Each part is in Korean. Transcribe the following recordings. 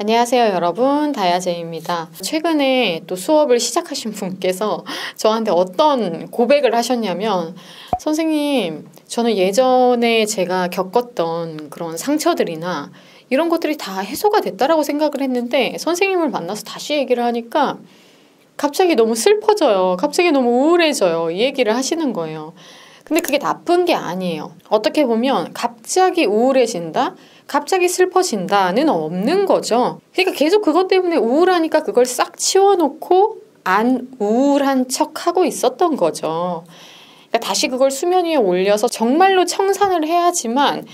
안녕하세요 여러분, 다야제입니다. 최근에 또 수업을 시작하신 분께서 저한테 어떤 고백을 하셨냐면, 선생님, 저는 예전에 제가 겪었던 그런 상처들이나 이런 것들이 다 해소가 됐다라고 생각을 했는데 선생님을 만나서 다시 얘기를 하니까 갑자기 너무 슬퍼져요. 갑자기 너무 우울해져요. 이 얘기를 하시는 거예요. 근데 그게 나쁜 게 아니에요. 어떻게 보면 갑자기 우울해진다? 갑자기 슬퍼진다는 없는 거죠. 그러니까 계속 그것 때문에 우울하니까 그걸 싹 치워놓고 안 우울한 척 하고 있었던 거죠. 그러니까 다시 그걸 수면 위에 올려서 정말로 청산을 해야지만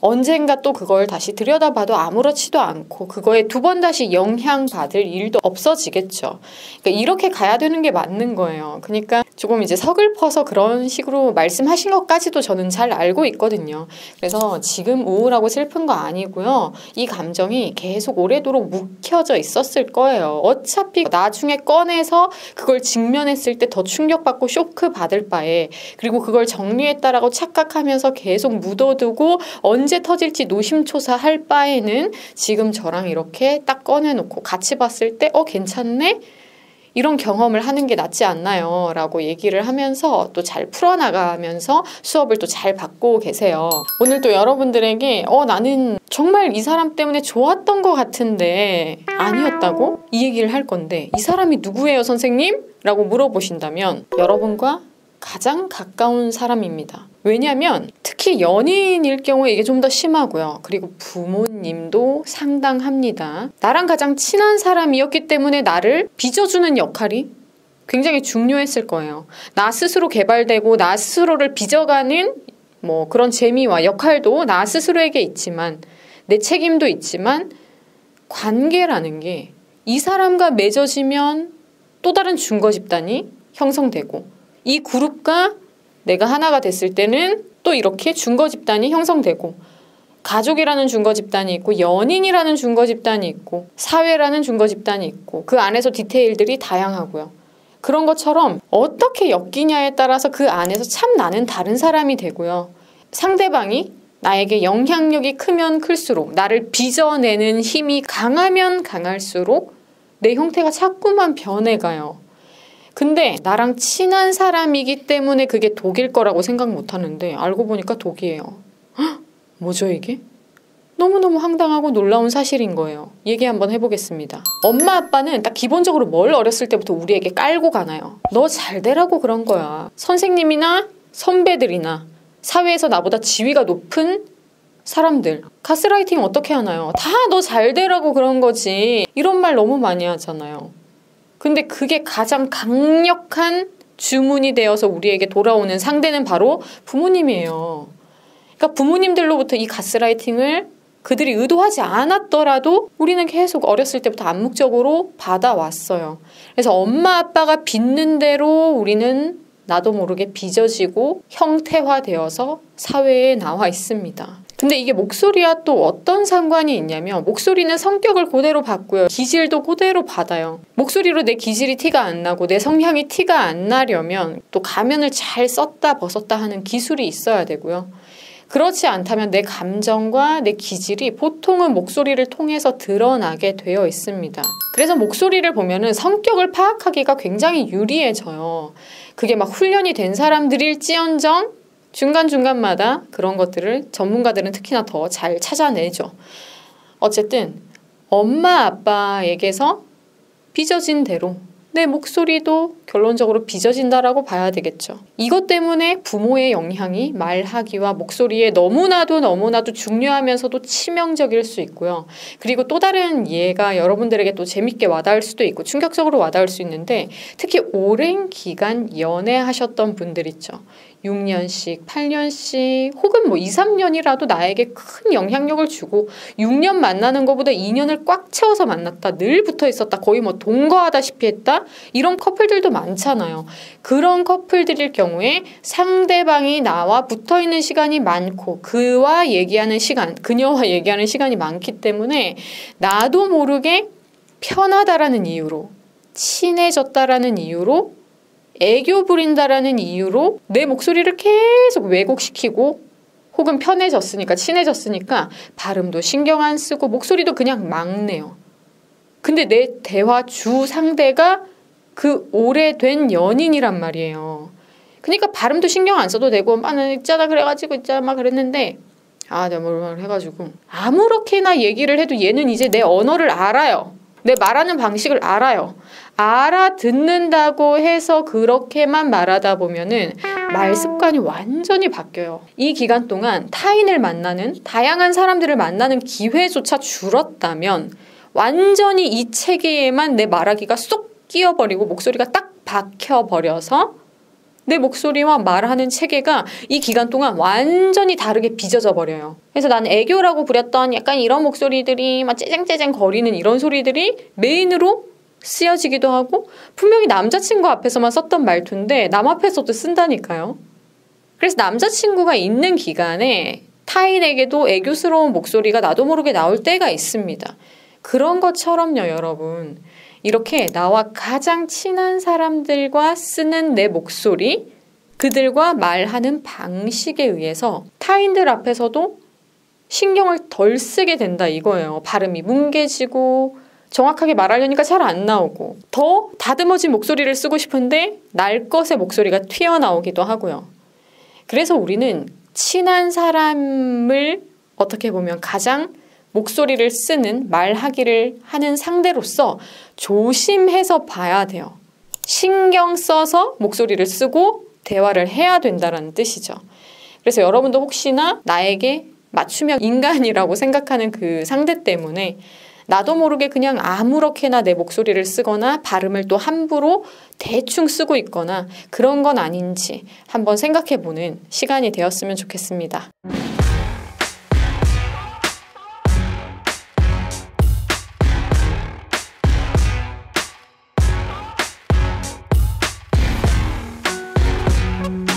언젠가 또 그걸 다시 들여다봐도 아무렇지도 않고 그거에 두 번 다시 영향받을 일도 없어지겠죠. 그러니까 이렇게 가야 되는 게 맞는 거예요. 그러니까 조금 이제 서글퍼서 그런 식으로 말씀하신 것까지도 저는 잘 알고 있거든요. 그래서 지금 우울하고 슬픈 거 아니고요. 이 감정이 계속 오래도록 묵혀져 있었을 거예요. 어차피 나중에 꺼내서 그걸 직면했을 때 더 충격받고 쇼크 받을 바에, 그리고 그걸 정리했다라고 착각하면서 계속 묻어두고 언제 터질지 노심초사할 바에는 지금 저랑 이렇게 딱 꺼내놓고 같이 봤을 때 괜찮네? 이런 경험을 하는 게 낫지 않나요? 라고 얘기를 하면서 또 잘 풀어나가면서 수업을 또 잘 받고 계세요. 오늘 또 여러분들에게 나는 정말 이 사람 때문에 좋았던 것 같은데 아니었다고? 이 얘기를 할 건데, 이 사람이 누구예요, 선생님? 라고 물어보신다면 여러분과 가장 가까운 사람입니다. 왜냐하면 특히 연인일 경우에 이게 좀 더 심하고요. 그리고 부모님도 상당합니다. 나랑 가장 친한 사람이었기 때문에 나를 빚어주는 역할이 굉장히 중요했을 거예요. 나 스스로 개발되고 나 스스로를 빚어가는 그런 재미와 역할도 나 스스로에게 있지만, 내 책임도 있지만, 관계라는 게 이 사람과 맺어지면 또 다른 증거 집단이 형성되고, 이 그룹과 내가 하나가 됐을 때는 또 이렇게 증거 집단이 형성되고, 가족이라는 증거 집단이 있고, 연인이라는 증거 집단이 있고, 사회라는 증거 집단이 있고, 그 안에서 디테일들이 다양하고요. 그런 것처럼 어떻게 엮이냐에 따라서 그 안에서 참 나는 다른 사람이 되고요. 상대방이 나에게 영향력이 크면 클수록, 나를 빚어내는 힘이 강하면 강할수록 내 형태가 자꾸만 변해가요. 근데 나랑 친한 사람이기 때문에 그게 독일 거라고 생각 못하는데 알고 보니까 독이에요. 헉, 뭐죠 이게? 너무너무 황당하고 놀라운 사실인 거예요. 얘기 한번 해보겠습니다. 엄마 아빠는 딱 기본적으로 뭘 어렸을 때부터 우리에게 깔고 가나요? 너 잘 되라고 그런 거야. 선생님이나 선배들이나 사회에서 나보다 지위가 높은 사람들, 가스라이팅 어떻게 하나요? 다 너 잘 되라고 그런 거지. 이런 말 너무 많이 하잖아요. 근데 그게 가장 강력한 주문이 되어서 우리에게 돌아오는 상대는 바로 부모님이에요. 그러니까 부모님들로부터 이 가스라이팅을 그들이 의도하지 않았더라도 우리는 계속 어렸을 때부터 암묵적으로 받아왔어요. 그래서 엄마 아빠가 빚는 대로 우리는 나도 모르게 빚어지고 형태화되어서 사회에 나와 있습니다. 근데 이게 목소리와 또 어떤 상관이 있냐면, 목소리는 성격을 그대로 받고요. 기질도 그대로 받아요. 목소리로 내 기질이 티가 안 나고 내 성향이 티가 안 나려면 또 가면을 잘 썼다 벗었다 하는 기술이 있어야 되고요. 그렇지 않다면 내 감정과 내 기질이 보통은 목소리를 통해서 드러나게 되어 있습니다. 그래서 목소리를 보면은 성격을 파악하기가 굉장히 유리해져요. 그게 막 훈련이 된 사람들일지언정 중간중간마다 그런 것들을 전문가들은 특히나 더 잘 찾아내죠. 어쨌든 엄마 아빠에게서 빚어진 대로 내 목소리도 결론적으로 빚어진다라고 봐야 되겠죠. 이것 때문에 부모의 영향이 말하기와 목소리에 너무나도 중요하면서도 치명적일 수 있고요. 그리고 또 다른 예가 여러분들에게 또 재밌게 와닿을 수도 있고 충격적으로 와닿을 수 있는데, 특히 오랜 기간 연애하셨던 분들 있죠. 6년씩, 8년씩, 혹은 2, 3년이라도 나에게 큰 영향력을 주고 6년 만나는 것보다 2년을 꽉 채워서 만났다. 늘 붙어 있었다. 거의 동거하다시피 했다. 이런 커플들도 많잖아요. 그런 커플들일 경우에 상대방이 나와 붙어 있는 시간이 많고 그와 얘기하는 시간, 그녀와 얘기하는 시간이 많기 때문에 나도 모르게 편하다라는 이유로, 친해졌다라는 이유로, 애교 부린다라는 이유로 내 목소리를 계속 왜곡시키고 혹은 편해졌으니까, 친해졌으니까 발음도 신경 안 쓰고 목소리도 그냥 막 내요. 근데 내 대화 주 상대가 그 오래된 연인이란 말이에요. 그러니까 발음도 신경 안 써도 되고, 나는 있잖아 그래가지고 있잖아 막 그랬는데, 내가 뭘 해가지고 아무렇게나 얘기를 해도 얘는 이제 내 언어를 알아요. 내 말하는 방식을 알아요. 알아듣는다고 해서 그렇게만 말하다 보면은 말 습관이 완전히 바뀌어요. 이 기간 동안 타인을 만나는, 다양한 사람들을 만나는 기회조차 줄었다면 완전히 이 체계에만 내 말하기가 쏙 끼어버리고 목소리가 딱 박혀버려서 내 목소리와 말하는 체계가 이 기간 동안 완전히 다르게 빚어져 버려요. 그래서 나는 애교라고 부렸던 약간 이런 목소리들이 막 째쟁째쟁 거리는 이런 소리들이 메인으로 쓰여지기도 하고, 분명히 남자친구 앞에서만 썼던 말투인데 남 앞에서도 쓴다니까요. 그래서 남자친구가 있는 기간에 타인에게도 애교스러운 목소리가 나도 모르게 나올 때가 있습니다. 그런 것처럼요, 여러분. 이렇게 나와 가장 친한 사람들과 쓰는 내 목소리, 그들과 말하는 방식에 의해서 타인들 앞에서도 신경을 덜 쓰게 된다 이거예요. 발음이 뭉개지고 정확하게 말하려니까 잘 안 나오고, 더 다듬어진 목소리를 쓰고 싶은데 날 것의 목소리가 튀어나오기도 하고요. 그래서 우리는 친한 사람을 어떻게 보면 가장 목소리를 쓰는, 말하기를 하는 상대로서 조심해서 봐야 돼요. 신경 써서 목소리를 쓰고 대화를 해야 된다는 뜻이죠. 그래서 여러분도 혹시나 나에게 맞춤형 인간이라고 생각하는 그 상대 때문에 나도 모르게 그냥 아무렇게나 내 목소리를 쓰거나 발음을 또 함부로 대충 쓰고 있거나 그런 건 아닌지 한번 생각해보는 시간이 되었으면 좋겠습니다.